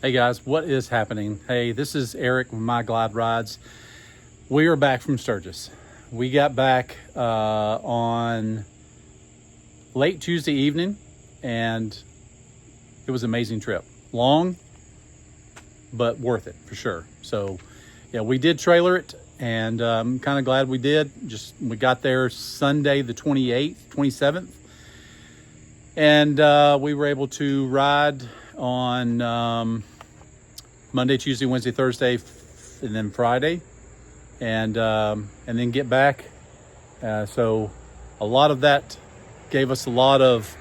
Hey guys, what is happening? Hey, this is Eric with My Glide Rides. We are back from Sturgis. We got back on late Tuesday evening, and it was an amazing trip. Long, but worth it for sure. So yeah, we did trailer it, and I'm kind of glad we did. We got there Sunday the 28th, 27th, and we were able to ride on Monday, Tuesday, Wednesday, Thursday, and then Friday, and then get back. So a lot of that gave us a lot of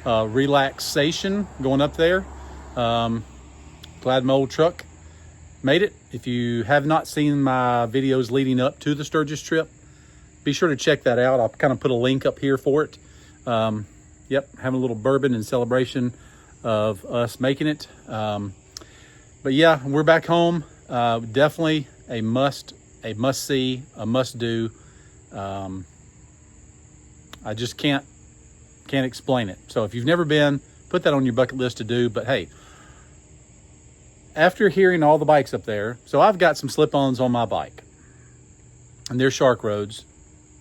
relaxation going up there. Glad my old truck made it. If you have not seen my videos leading up to the Sturgis trip, be sure to check that out. I'll kind of put a link up here for it. Yep, having a little bourbon in celebration of us making it. But yeah, we're back home. Definitely a must see, a must do. I just can't explain it. So if you've never been, put that on your bucket list to do. But hey, after hearing all the bikes up there, so I've got some slip-ons on my bike, and they're Shark Roads,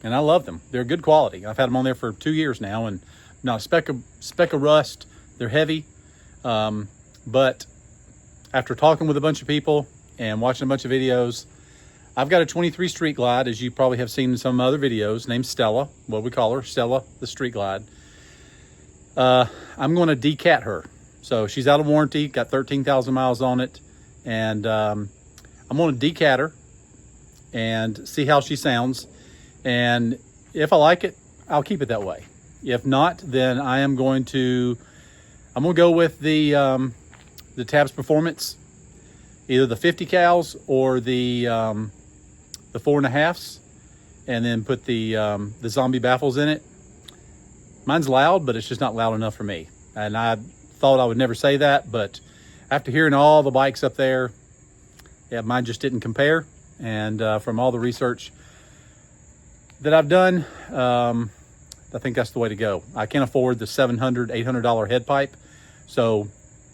and I love them. They're good quality. I've had them on there for 2 years now, and not a speck of rust. They're heavy, but after talking with a bunch of people and watching a bunch of videos, I've got a 23 Street Glide, as you probably have seen in some other videos, named Stella. What we call her, Stella, the Street Glide. I'm going to decat her. So she's out of warranty, got 13,000 miles on it, and I'm going to decat her and see how she sounds. And if I like it, I'll keep it that way. If not, then I'm going to go with the Tabs Performance, either the 50 cals or the 4.5s, and then put the zombie baffles in it. Mine's loud, but it's just not loud enough for me. And I thought I would never say that, but after hearing all the bikes up there, yeah, mine just didn't compare. And from all the research that I've done, I think that's the way to go. I can't afford the $700, $800 head pipe. So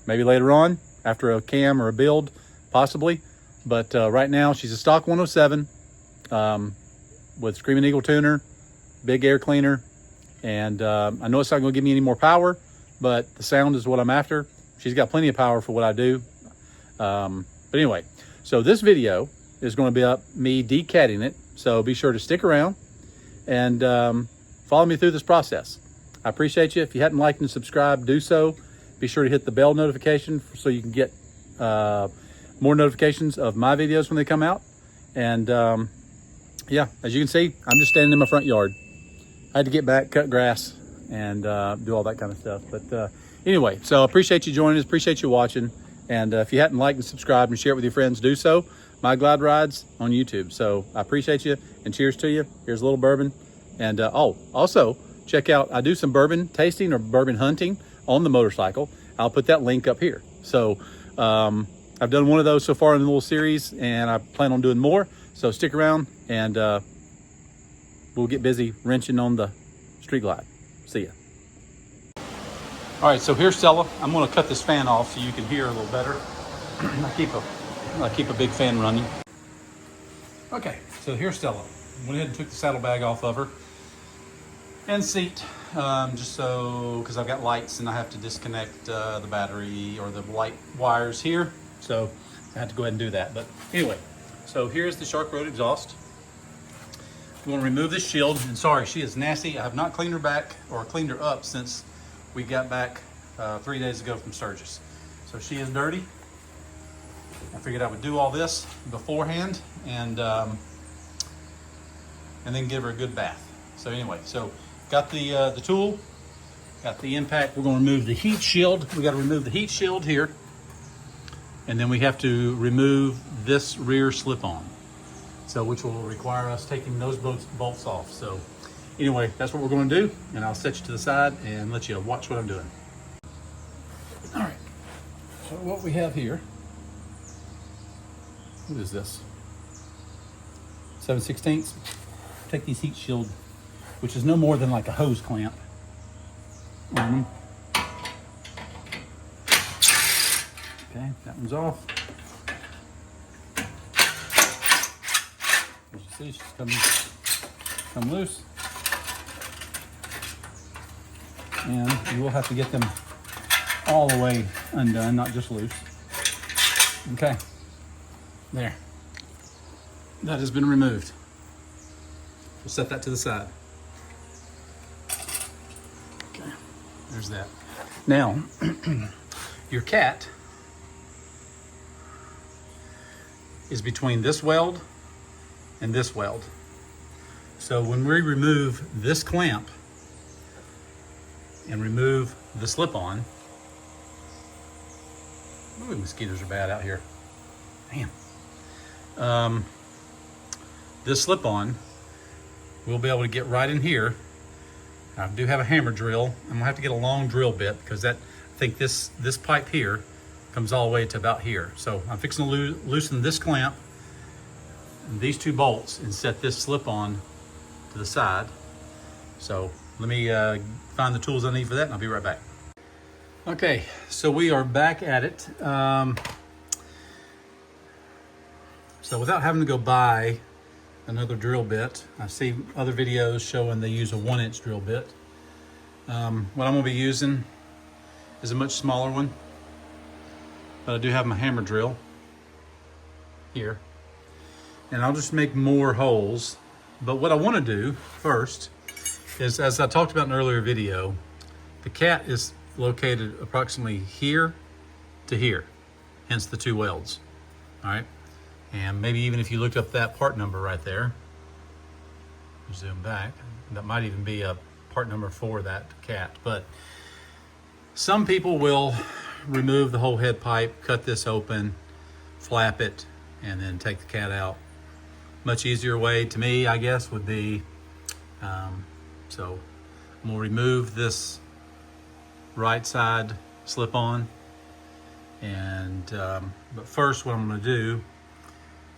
maybe later on, after a cam or a build, possibly. But right now, she's a stock 107 with Screaming Eagle tuner, big air cleaner. And I know it's not going to give me any more power, but the sound is what I'm after. She's got plenty of power for what I do. But anyway, so this video is going to be up me decatting it. So be sure to stick around and follow me through this process. I appreciate you. If you hadn't liked and subscribed, do so. Be sure to hit the bell notification so you can get more notifications of my videos when they come out. And yeah, as you can see, I'm just standing in my front yard. I had to get back, cut grass, and do all that kind of stuff. But anyway, so I appreciate you joining us, appreciate you watching. And if you hadn't liked and subscribed and share it with your friends, do so. My Glide Rides on YouTube. So I appreciate you, and cheers to you. Here's a little bourbon. And also check out, I do some bourbon tasting or bourbon hunting on the motorcycle. I'll put that link up here. So I've done one of those so far in the little series, and I plan on doing more. So stick around, and we'll get busy wrenching on the Street Glide. See ya. All right, so here's Stella. I'm going to cut this fan off so you can hear a little better. I keep a big fan running. Okay, so here's Stella. Went ahead and took the saddlebag off of her and seat, just so, because I've got lights and I have to disconnect the battery or the light wires here. So I had to go ahead and do that. But anyway, so here's the Shark Road exhaust. I'm going to remove this shield. And sorry, she is nasty. I have not cleaned her back or cleaned her up since we got back 3 days ago from Sturgis. So she is dirty. I figured I would do all this beforehand and then give her a good bath. So anyway, so got the tool, got the impact. We're going to remove the heat shield. We got to remove the heat shield here. And then we have to remove this rear slip-on. So which will require us taking those bolts off. So anyway, that's what we're going to do. And I'll set you to the side and let you watch what I'm doing. All right, so what we have here, what is this? 7/16. Take these heat shield, which is no more than like a hose clamp. Okay. That one's off. As you see, she's come loose. And you will have to get them all the way undone, not just loose. Okay, there. That has been removed. We'll set that to the side. Okay, there's that. Now, your cat is between this weld and this weld. So when we remove this clamp and remove the slip-on, ooh, mosquitoes are bad out here. Damn. This slip-on, we'll be able to get right in here. I do have a hammer drill. I'm gonna have to get a long drill bit because I think this pipe here comes all the way to about here. So I'm fixing to loosen this clamp and these two bolts and set this slip-on to the side. So let me find the tools I need for that and I'll be right back. Okay, so we are back at it. So without having to go buy another drill bit, I see other videos showing they use a 1-inch drill bit. What I'm gonna be using is a much smaller one, but I do have my hammer drill here. And I'll just make more holes. But what I wanna do first is, as I talked about in an earlier video, the cat is located approximately here to here, hence the two welds, all right? And maybe even if you looked up that part number right there, zoom back, that might even be a part number for that cat. But some people will remove the whole head pipe, cut this open, flap it, and then take the cat out. Much easier way to me, I guess, would be, so I'm gonna remove this right side slip-on, and but first what I'm gonna do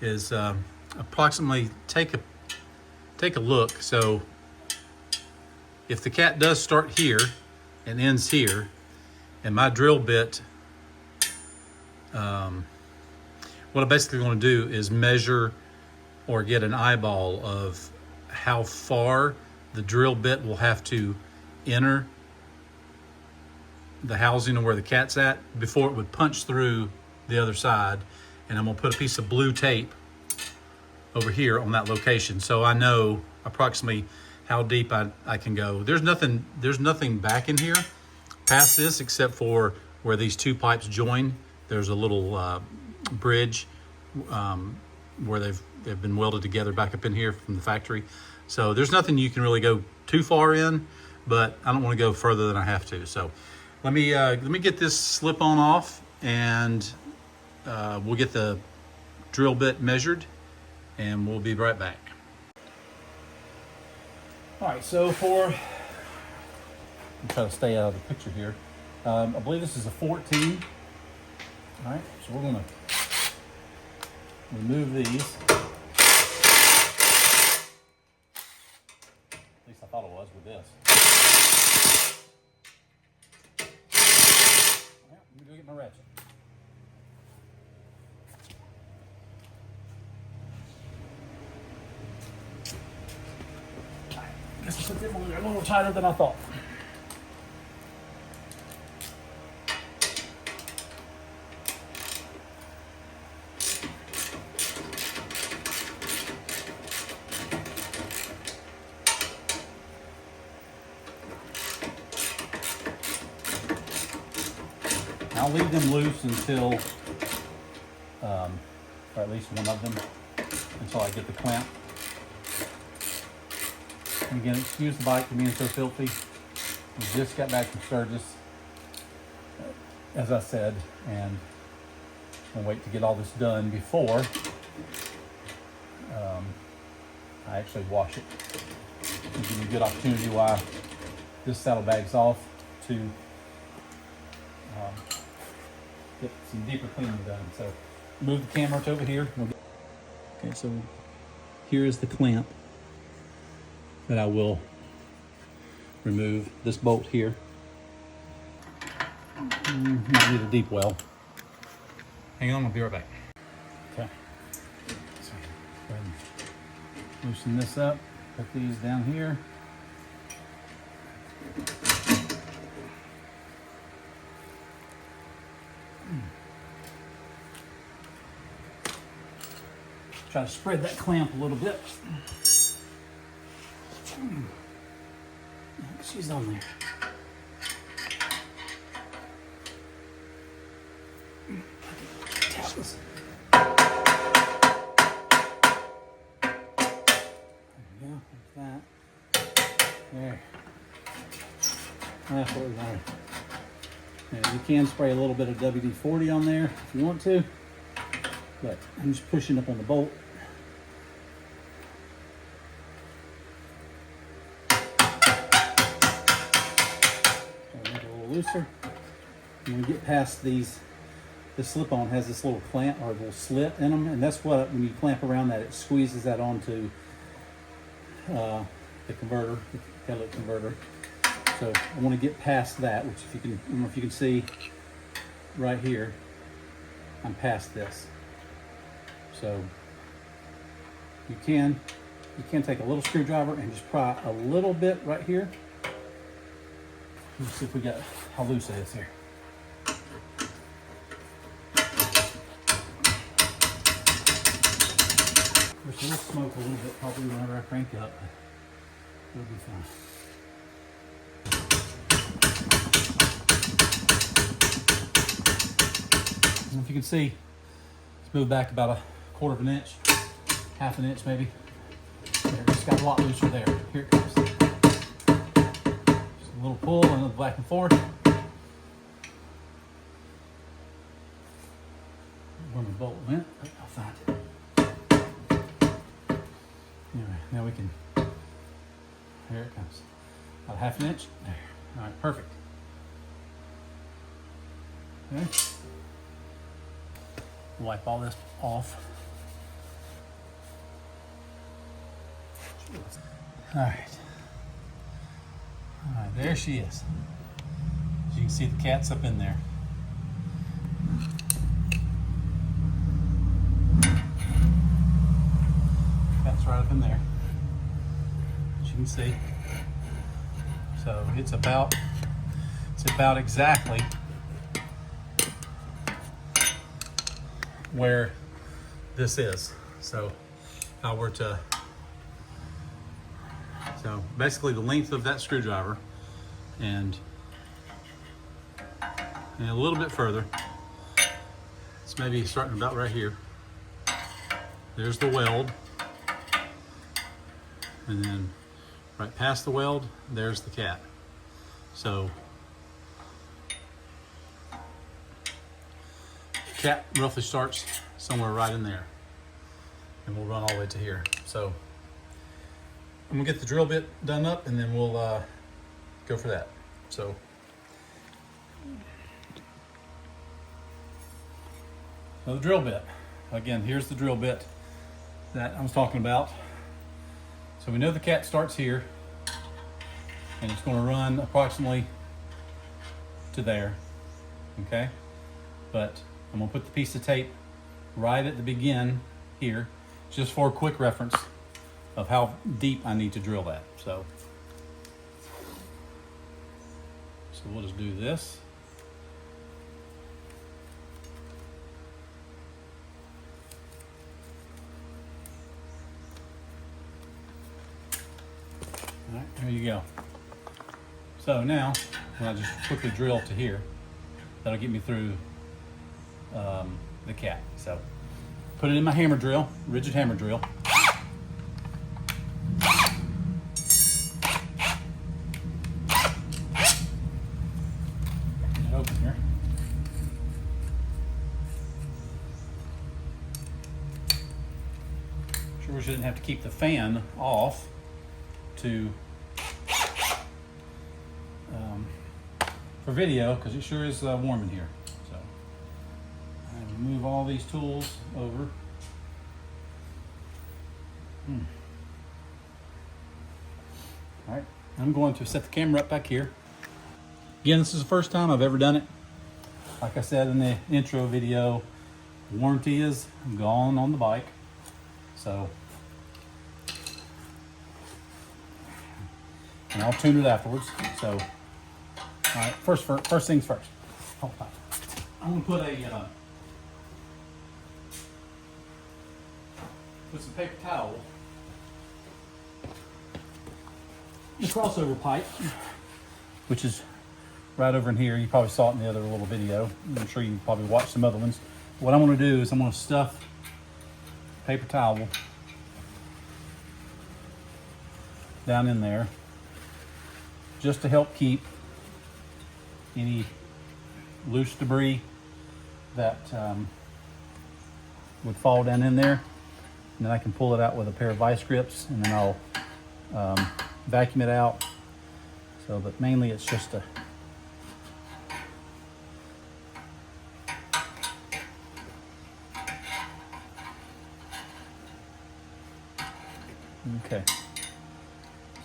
is approximately take a look. So if the cat does start here and ends here, and my drill bit, what I basically want to do is measure or get an eyeball of how far the drill bit will have to enter the housing of where the cat's at before it would punch through the other side. And I'm gonna put a piece of blue tape over here on that location, so I know approximately how deep I can go. There's nothing back in here past this except for where these two pipes join. There's a little bridge where they've been welded together back up in here from the factory. So there's nothing you can really go too far in, but I don't want to go further than I have to. So let me get this slip-on off, and we'll get the drill bit measured, and we'll be right back. All right, so I'm trying to stay out of the picture here. I believe this is a 14. All right, so we're gonna remove these. At least I thought it was with this. All right, let me go get my ratchet. I guess I put them on there a little tighter than I thought. I'll leave them loose until, or at least one of them, until I get the clamp. And again, excuse the bike for being so filthy. We just got back from Sturgis, as I said, and I'll wait to get all this done before I actually wash it. It'll give me a good opportunity while this saddlebag's off to get some deeper cleaning done. So move the camera to over here. Okay, so here is the clamp that I will remove. This bolt here. Might need a deep well. Hang on, I'll be right back. Okay. So, go ahead and loosen this up. Put these down here. Try to spread that clamp a little bit. She's on there. Tap this. There we go, like that. There. That's what we want. Now, you can spray a little bit of WD-40 on there if you want to, but I'm just pushing up on the bolt. Looser. When we get past these, the slip-on has this little clamp or little slit in them, and that's what, when you clamp around that, it squeezes that onto the converter, the catalytic converter. So I want to get past that, which if you can, I don't know if you can see right here, I'm past this. So you can take a little screwdriver and just pry a little bit right here. Let's see if we got how loose it is here. Which will smoke a little bit probably whenever I crank up. It'll be fine. And if you can see, it's moved back about a quarter of an inch, half an inch maybe. There, it's got a lot looser there. Here it comes. A little pull and a little back and forth. Where my bolt went, I'll find it. Anyway, now we can, here it comes. About half an inch, there. All right, perfect. Okay. Wipe all this off. All right. All right, there she is. As you can see, the cat's up in there. Cat's right up in there, as you can see. So it's about exactly where this is. So if I were to, so basically the length of that screwdriver and a little bit further. It's maybe starting about right here. There's the weld. And then right past the weld, there's the cat. So the cat roughly starts somewhere right in there. And we'll run all the way to here. So I'm gonna get the drill bit done up and then we'll go for that. So the drill bit. Again, here's the drill bit that I was talking about. So we know the cat starts here and it's gonna run approximately to there, okay? But I'm gonna put the piece of tape right at the begin here, just for a quick reference of how deep I need to drill that. So we'll just do this. All right, there you go. So now, when I just quickly drill to here, that'll get me through the cat. So put it in my hammer drill, rigid hammer drill. Open here. Sure we shouldn't have to keep the fan off to for video, because it sure is warm in here. So I move all these tools over. All right, I'm going to set the camera up back here. Again, this is the first time I've ever done it. Like I said in the intro video, warranty is gone on the bike. So, and I'll tune it afterwards. So, all right, first things first. Hold on. I'm gonna put some paper towel, the crossover pipe, which is right over in here. You probably saw it in the other little video. I'm sure you probably watched some other ones. What I'm gonna do is I'm gonna stuff paper towel down in there just to help keep any loose debris that would fall down in there. And then I can pull it out with a pair of vice grips, and then I'll vacuum it out. So, but mainly it's just a okay.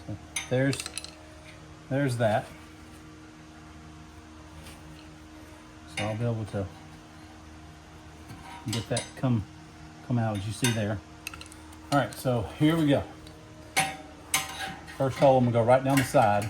So there's that. So I'll be able to get that come out, as you see there. All right, so here we go. First hole, I'm gonna go right down the side.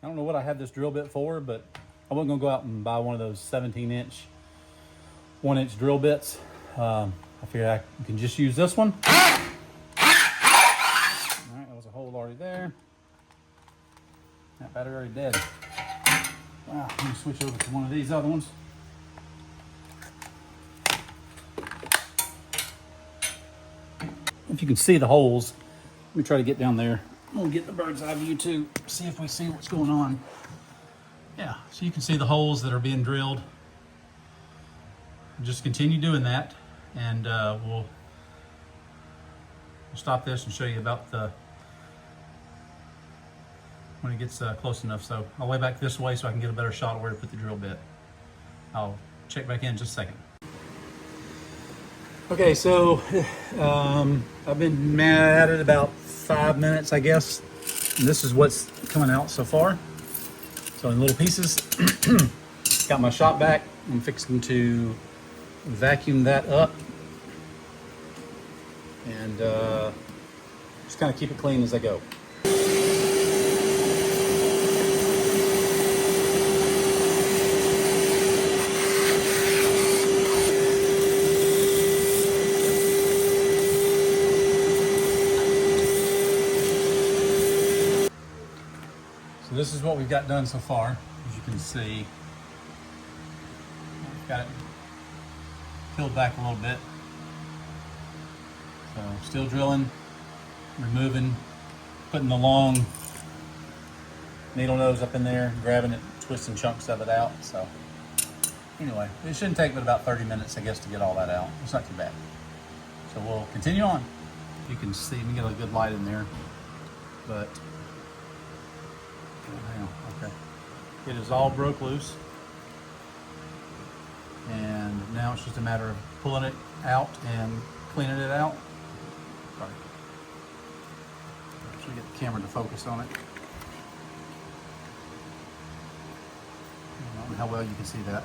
I don't know what I had this drill bit for, but I wasn't gonna go out and buy one of those 17-inch, 1-inch drill bits. I figured I can just use this one. All right, there was a hole already there. That battery already dead. Wow, let me switch over to one of these other ones. If you can see the holes, let me try to get down there. I'm gonna get the bird's eye view too, see if we see what's going on. Yeah, so you can see the holes that are being drilled. Just continue doing that, and we'll stop this and show you about when it gets close enough. So I'll lay back this way so I can get a better shot of where to put the drill bit. I'll check back in just a second. Okay, so I've been at it about 5 minutes, I guess. And this is what's coming out so far. So in little pieces. Got my shot back. I'm fixing to vacuum that up and just kind of keep it clean as I go. So this is what we've got done so far. As you can see, I've got it peeled back a little bit. So still drilling, removing, putting the long needle nose up in there, grabbing it, twisting chunks of it out. So anyway, it shouldn't take but about 30 minutes, I guess, to get all that out. It's not too bad. So we'll continue on. You can see, we get a good light in there, but hang on, okay. It is all broke loose. And now it's just a matter of pulling it out and cleaning it out. Sorry. Actually get the camera to focus on it. I don't know how well you can see that.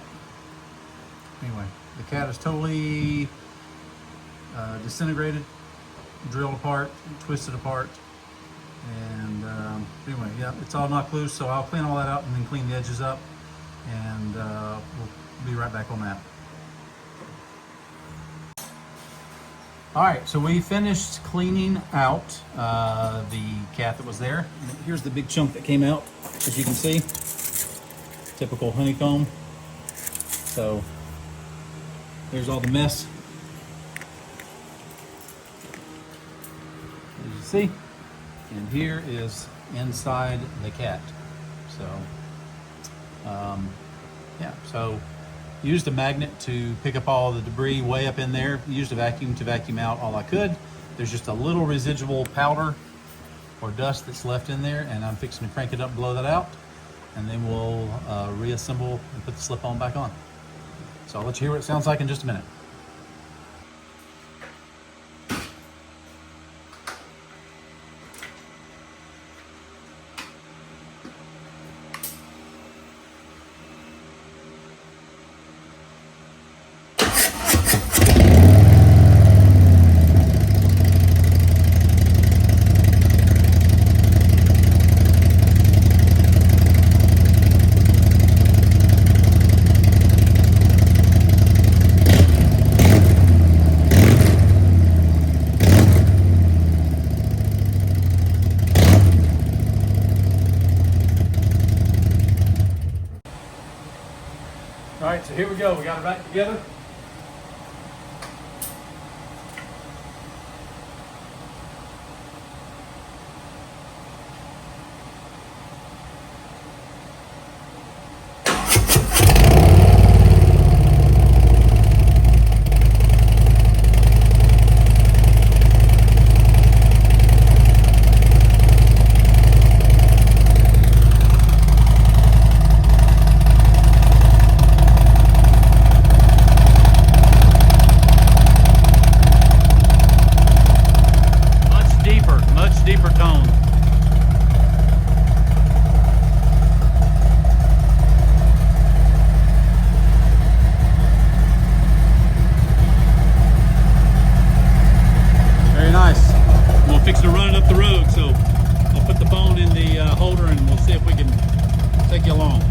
Anyway, the cat is totally disintegrated, drilled apart, twisted apart. And anyway, yeah, it's all knocked loose, so I'll clean all that out and then clean the edges up, and we'll be right back on that. All right, so we finished cleaning out the cat that was there. Here's the big chunk that came out, as you can see. Typical honeycomb. So there's all the mess. As you see. And here is inside the cat. So, yeah, so used a magnet to pick up all the debris way up in there. Used a vacuum to vacuum out all I could. There's just a little residual powder or dust that's left in there, and I'm fixing to crank it up, blow that out, and then we'll reassemble and put the slip-on back on. So I'll let you hear what it sounds like in just a minute. All right, so here we go. We got it back together. Much deeper tone. Very nice. I'm gonna fix to run it up the road, so I'll put the bone in the holder and we'll see if we can take you along.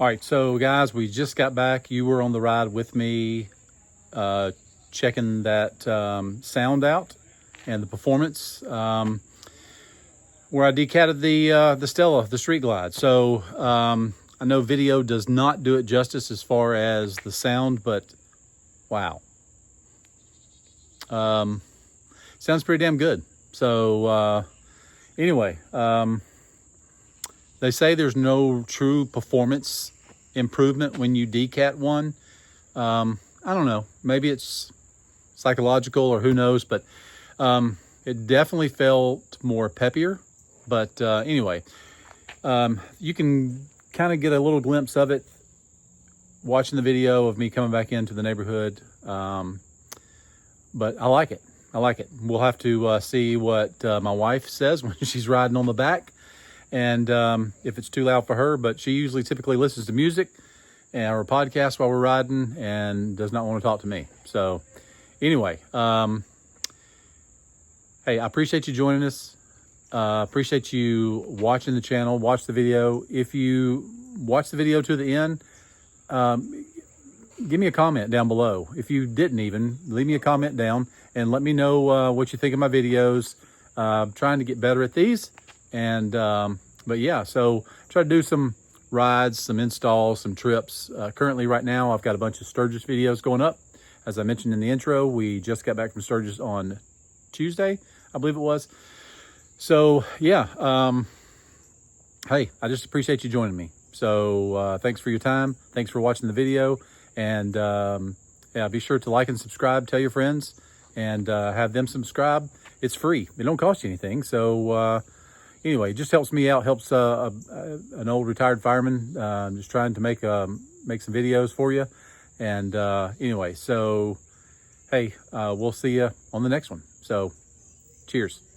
All right, so guys, we just got back. You were on the ride with me, checking that sound out and the performance, where I decatted the Stella, the Street Glide. So I know video does not do it justice as far as the sound, but wow. Sounds pretty damn good. So anyway, they say there's no true performance improvement when you decat one. I don't know, maybe it's psychological or who knows, but it definitely felt more peppier. But anyway, you can kind of get a little glimpse of it watching the video of me coming back into the neighborhood. But I like it. I like it. We'll have to see what my wife says when she's riding on the back, and if it's too loud for her. But she usually typically listens to music, or podcast while we're riding and does not want to talk to me. So anyway, hey, I appreciate you joining us. Appreciate you watching the channel, watch the video. If you watch the video to the end, give me a comment down below. If you didn't even, leave me a comment down and let me know what you think of my videos. Trying to get better at these. And, but yeah, so try to do some rides, some installs, some trips. Currently right now, I've got a bunch of Sturgis videos going up. As I mentioned in the intro, we just got back from Sturgis on Tuesday, I believe it was. So yeah, hey, I just appreciate you joining me. So thanks for your time. Thanks for watching the video. And yeah, be sure to like and subscribe, tell your friends, and have them subscribe. It's free. It don't cost you anything. So anyway, it just helps me out, helps an old retired fireman. I'm just trying to make some videos for you. And anyway, so hey, we'll see you on the next one. So cheers.